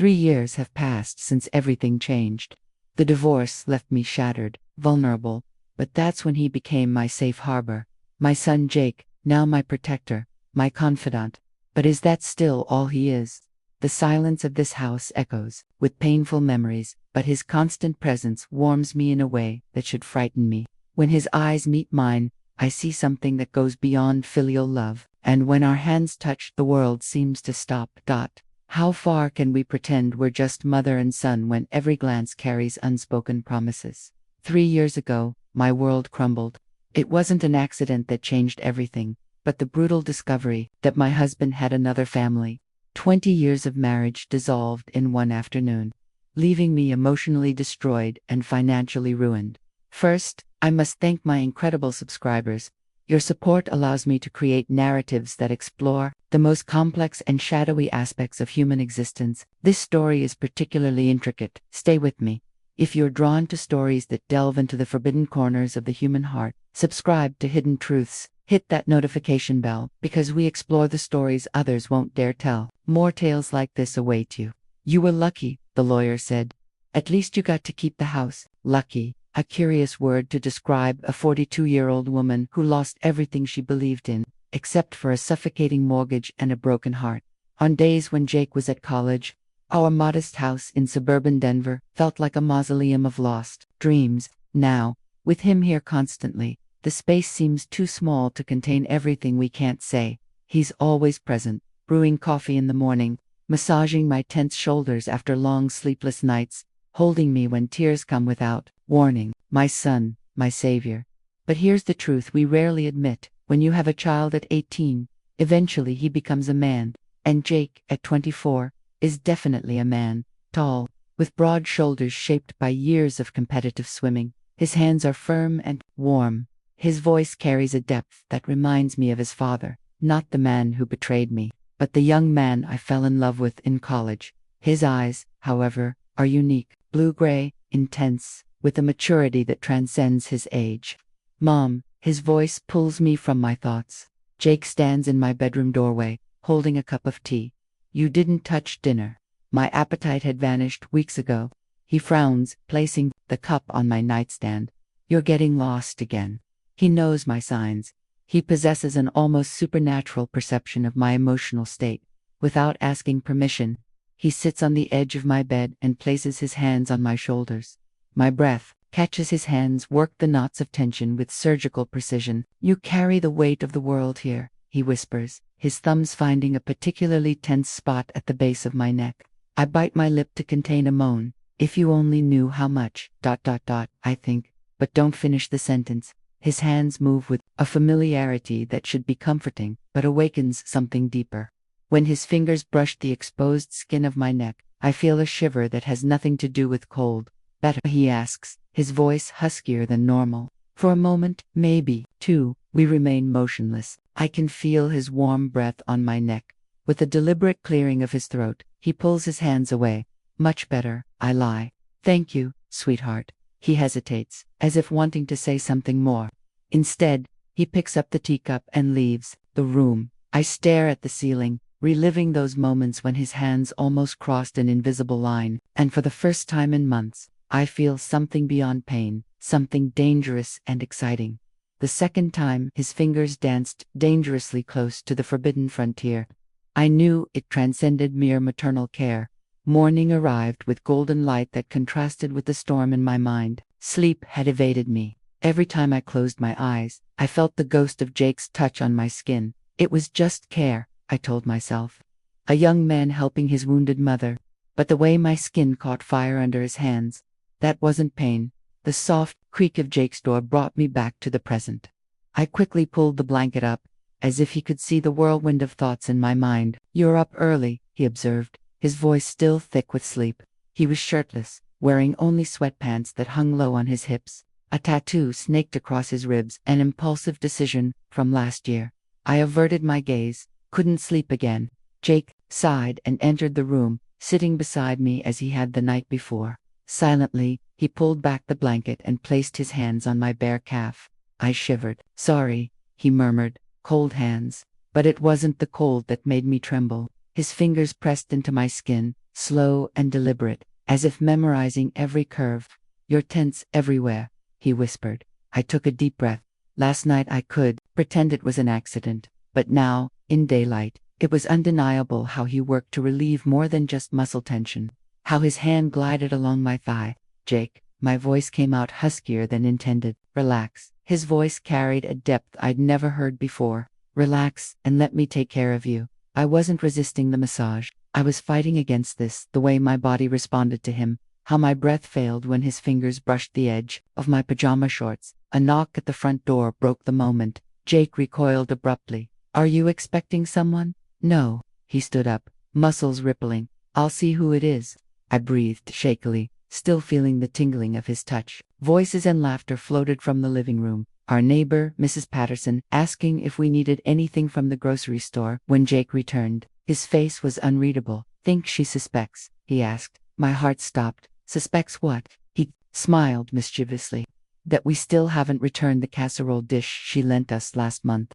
3 years have passed since everything changed. The divorce left me shattered, vulnerable, but that's when he became my safe harbor. My son Jake, now my protector, my confidant. But is that still all he is? The silence of this house echoes with painful memories, but his constant presence warms me in a way that should frighten me. When his eyes meet mine, I see something that goes beyond filial love, and when our hands touch, the world seems to stop. How far can we pretend we're just mother and son when every glance carries unspoken promises? 3 years ago, my world crumbled. It wasn't an accident that changed everything, but the brutal discovery that my husband had another family. 20 years of marriage dissolved in one afternoon, leaving me emotionally destroyed and financially ruined. First, I must thank my incredible subscribers. Your support allows me to create narratives that explore the most complex and shadowy aspects of human existence. This story is particularly intricate. Stay with me. If you're drawn to stories that delve into the forbidden corners of the human heart, subscribe to Hidden Truths. Hit that notification bell, because we explore the stories others won't dare tell. More tales like this await you. You were lucky, the lawyer said. At least you got to keep the house. Lucky, a curious word to describe a 42-year-old woman who lost everything she believed in, except for a suffocating mortgage and a broken heart. On days when Jake was at college, our modest house in suburban Denver felt like a mausoleum of lost dreams. Now, with him here constantly, the space seems too small to contain everything we can't say. He's always present, brewing coffee in the morning, massaging my tense shoulders after long sleepless nights, holding me when tears come without warning. My son, my savior. But here's the truth we rarely admit. When you have a child at 18, eventually he becomes a man. And Jake, at 24, is definitely a man. Tall, with broad shoulders shaped by years of competitive swimming. His hands are firm and warm. His voice carries a depth that reminds me of his father, not the man who betrayed me, but the young man I fell in love with in college. His eyes, however, are unique, blue-gray, intense, with a maturity that transcends his age. Mom, his voice pulls me from my thoughts. Jake stands in my bedroom doorway, holding a cup of tea. You didn't touch dinner. My appetite had vanished weeks ago. He frowns, placing the cup on my nightstand. You're getting lost again. He knows my signs. He possesses an almost supernatural perception of my emotional state. Without asking permission, he sits on the edge of my bed and places his hands on my shoulders. My breath catches his hands work the knots of tension with surgical precision. You carry the weight of the world here, he whispers, his thumbs finding a particularly tense spot at the base of my neck. I bite my lip to contain a moan. If you only knew how much, I think, but don't finish the sentence. His hands move with a familiarity that should be comforting, but awakens something deeper. When his fingers brush the exposed skin of my neck, I feel a shiver that has nothing to do with cold. Better, he asks, his voice huskier than normal. For a moment, maybe, two, we remain motionless. I can feel his warm breath on my neck. With a deliberate clearing of his throat, he pulls his hands away. Much better, I lie. Thank you, sweetheart. He hesitates, as if wanting to say something more. Instead, he picks up the teacup and leaves the room. I stare at the ceiling, reliving those moments when his hands almost crossed an invisible line, and for the first time in months, I feel something beyond pain, something dangerous and exciting. The second time, his fingers danced dangerously close to the forbidden frontier. I knew it transcended mere maternal care. Morning arrived with golden light that contrasted with the storm in my mind. Sleep had evaded me. Every time I closed my eyes, I felt the ghost of Jake's touch on my skin. It was just care, I told myself. A young man helping his wounded mother. But the way my skin caught fire under his hands, that wasn't pain. The soft creak of Jake's door brought me back to the present. I quickly pulled the blanket up, as if he could see the whirlwind of thoughts in my mind. You're up early, he observed, his voice still thick with sleep. He was shirtless, wearing only sweatpants that hung low on his hips. A tattoo snaked across his ribs, an impulsive decision from last year. I averted my gaze, couldn't sleep again. Jake sighed and entered the room, sitting beside me as he had the night before. Silently, he pulled back the blanket and placed his hands on my bare calf. I shivered. Sorry, he murmured, cold hands. But it wasn't the cold that made me tremble. His fingers pressed into my skin, slow and deliberate, as if memorizing every curve. "You're tense everywhere," he whispered. I took a deep breath. Last night I could pretend it was an accident, but now, in daylight, it was undeniable how he worked to relieve more than just muscle tension. How his hand glided along my thigh. "Jake," my voice came out huskier than intended. "Relax." His voice carried a depth I'd never heard before. "Relax, and let me take care of you." I wasn't resisting the massage. I was fighting against this, the way my body responded to him, how my breath failed when his fingers brushed the edge of my pajama shorts. A knock at the front door broke the moment. Jake recoiled abruptly. "Are you expecting someone?" "No." He stood up, muscles rippling. "I'll see who it is." I breathed shakily, still feeling the tingling of his touch. Voices and laughter floated from the living room. Our neighbor, Mrs. Patterson, asking if we needed anything from the grocery store. When Jake returned, his face was unreadable. "Think she suspects?" he asked. My heart stopped. "Suspects what?" He smiled mischievously. "That we still haven't returned the casserole dish she lent us last month."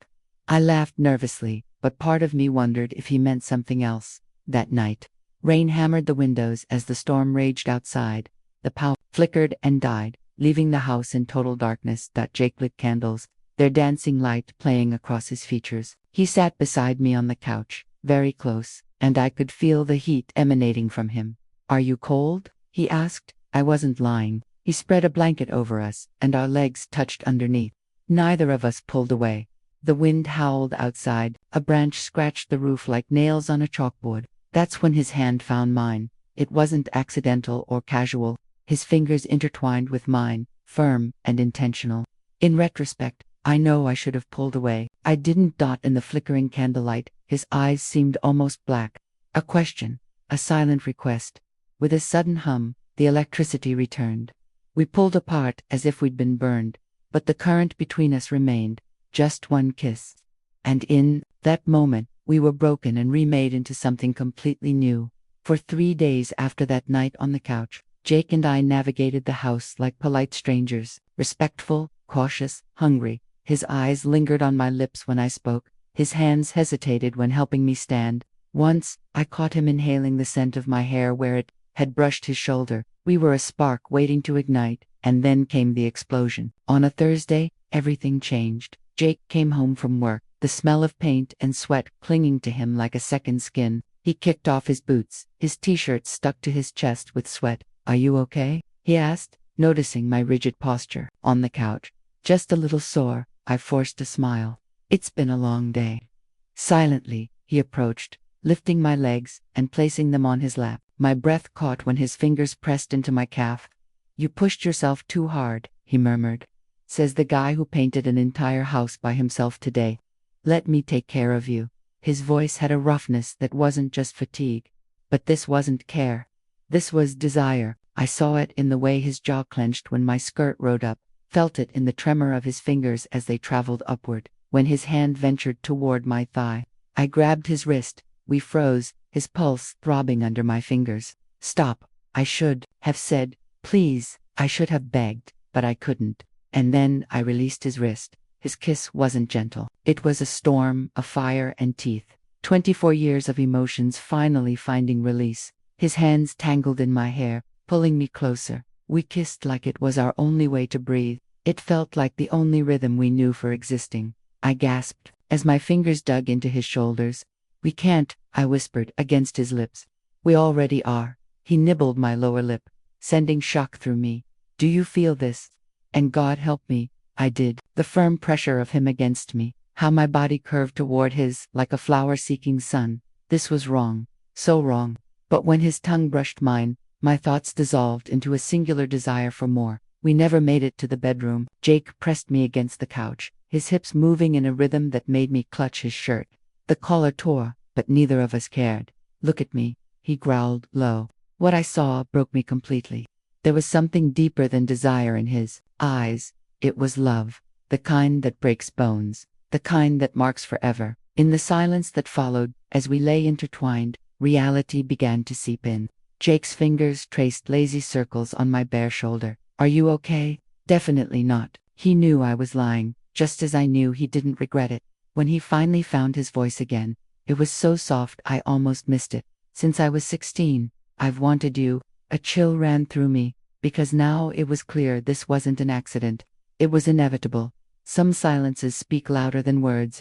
I laughed nervously, but part of me wondered if he meant something else. That night, rain hammered the windows as the storm raged outside. The power flickered and died, leaving the house in total darkness. Jake lit candles, their dancing light playing across his features. He sat beside me on the couch, very close, and I could feel the heat emanating from him. "Are you cold?" he asked. I wasn't lying. He spread a blanket over us, and our legs touched underneath. Neither of us pulled away. The wind howled outside. A branch scratched the roof like nails on a chalkboard. That's when his hand found mine. It wasn't accidental or casual. His fingers intertwined with mine, firm and intentional. In retrospect, I know I should have pulled away. I didn't. In the flickering candlelight, his eyes seemed almost black. A question, a silent request. With a sudden hum, the electricity returned. We pulled apart as if we'd been burned, but the current between us remained. Just one kiss. And in that moment, we were broken and remade into something completely new. For 3 days after that night on the couch, Jake and I navigated the house like polite strangers, respectful, cautious, hungry. His eyes lingered on my lips when I spoke. His hands hesitated when helping me stand. Once, I caught him inhaling the scent of my hair where it had brushed his shoulder. We were a spark waiting to ignite, and then came the explosion. On a Thursday, everything changed. Jake came home from work, the smell of paint and sweat clinging to him like a second skin. He kicked off his boots, his t-shirt stuck to his chest with sweat. "Are you okay?" he asked, noticing my rigid posture on the couch. "Just a little sore." I forced a smile. "It's been a long day." Silently, he approached, lifting my legs and placing them on his lap. My breath caught when his fingers pressed into my calf. "You pushed yourself too hard," he murmured. "Says the guy who painted an entire house by himself today. Let me take care of you." His voice had a roughness that wasn't just fatigue. But this wasn't care. This was desire. I saw it in the way his jaw clenched when my skirt rode up, felt it in the tremor of his fingers as they traveled upward. When his hand ventured toward my thigh, I grabbed his wrist. We froze, his pulse throbbing under my fingers. "Stop." I should have said, "Please." I should have begged, but I couldn't. And then I released his wrist. His kiss wasn't gentle. It was a storm of fire and teeth. 24 years of emotions finally finding release. His hands tangled in my hair, pulling me closer. We kissed like it was our only way to breathe. It felt like the only rhythm we knew for existing. I gasped as my fingers dug into his shoulders. "We can't," I whispered against his lips. "We already are." He nibbled my lower lip, sending shock through me. "Do you feel this?" And God help me, I did. The firm pressure of him against me, how my body curved toward his like a flower seeking sun. This was wrong, so wrong. But when his tongue brushed mine, my thoughts dissolved into a singular desire for more. We never made it to the bedroom. Jake pressed me against the couch, his hips moving in a rhythm that made me clutch his shirt. The collar tore, but neither of us cared. "Look at me," he growled low. What I saw broke me completely. There was something deeper than desire in his eyes. It was love, the kind that breaks bones, the kind that marks forever. In the silence that followed, as we lay intertwined, reality began to seep in. Jake's fingers traced lazy circles on my bare shoulder. "Are you okay?" "Definitely not." He knew I was lying, just as I knew he didn't regret it. When he finally found his voice again, it was so soft I almost missed it. "Since I was 16, I've wanted you. A chill ran through me, because now it was clear this wasn't an accident. It was inevitable. Some silences speak louder than words.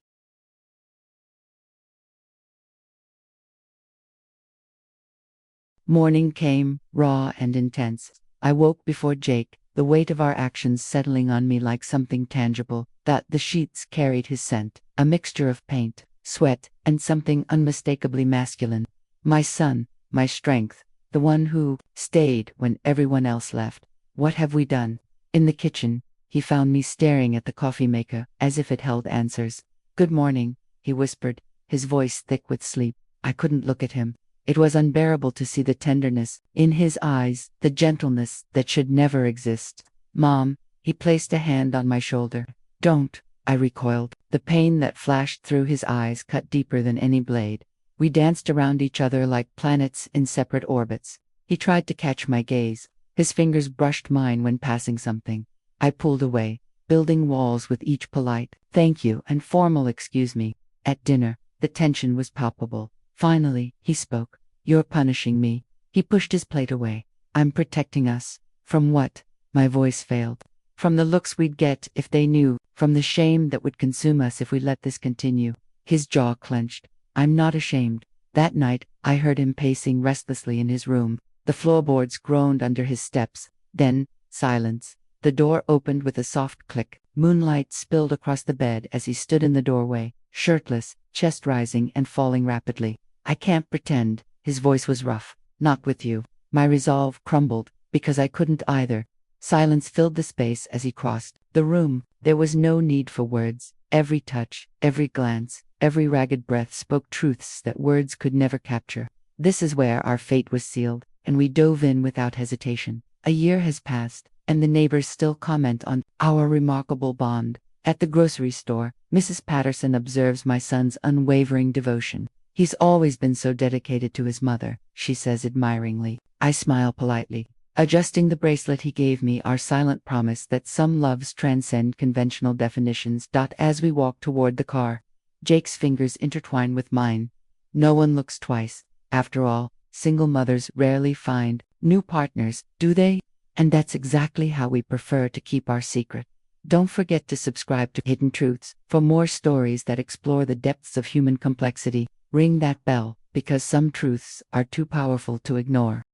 Morning came, raw and intense. I woke before Jake, the weight of our actions settling on me like something tangible, that the sheets carried his scent, a mixture of paint, sweat, and something unmistakably masculine. My son, my strength, the one who stayed when everyone else left. What have we done? In the kitchen, he found me staring at the coffee maker, as if it held answers. Good morning, he whispered, his voice thick with sleep. I couldn't look at him. It was unbearable to see the tenderness in his eyes, the gentleness that should never exist. Mom, he placed a hand on my shoulder. Don't, I recoiled. The pain that flashed through his eyes cut deeper than any blade. We danced around each other like planets in separate orbits. He tried to catch my gaze. His fingers brushed mine when passing something. I pulled away, building walls with each polite thank you and formal excuse me. At dinner, the tension was palpable. Finally, he spoke. You're punishing me. He pushed his plate away. I'm protecting us. From what? My voice failed. From the looks we'd get if they knew, from the shame that would consume us if we let this continue. His jaw clenched. I'm not ashamed. That night, I heard him pacing restlessly in his room. The floorboards groaned under his steps. Then, silence. The door opened with a soft click. Moonlight spilled across the bed as he stood in the doorway, shirtless, chest rising and falling rapidly. I can't pretend. His voice was rough. Not with you. My resolve crumbled, because I couldn't either. Silence filled the space as he crossed the room. There was no need for words. Every touch, every glance, every ragged breath spoke truths that words could never capture. This is where our fate was sealed, and we dove in without hesitation. A year has passed, and the neighbors still comment on our remarkable bond. At the grocery store, Mrs. Patterson observes my son's unwavering devotion. He's always been so dedicated to his mother, she says admiringly. I smile politely, adjusting the bracelet he gave me, our silent promise that some loves transcend conventional definitions. As we walk toward the car, Jake's fingers intertwine with mine. No one looks twice. After all, single mothers rarely find new partners, do they? And that's exactly how we prefer to keep our secret. Don't forget to subscribe to Hidden Truths for more stories that explore the depths of human complexity. Ring that bell, because some truths are too powerful to ignore.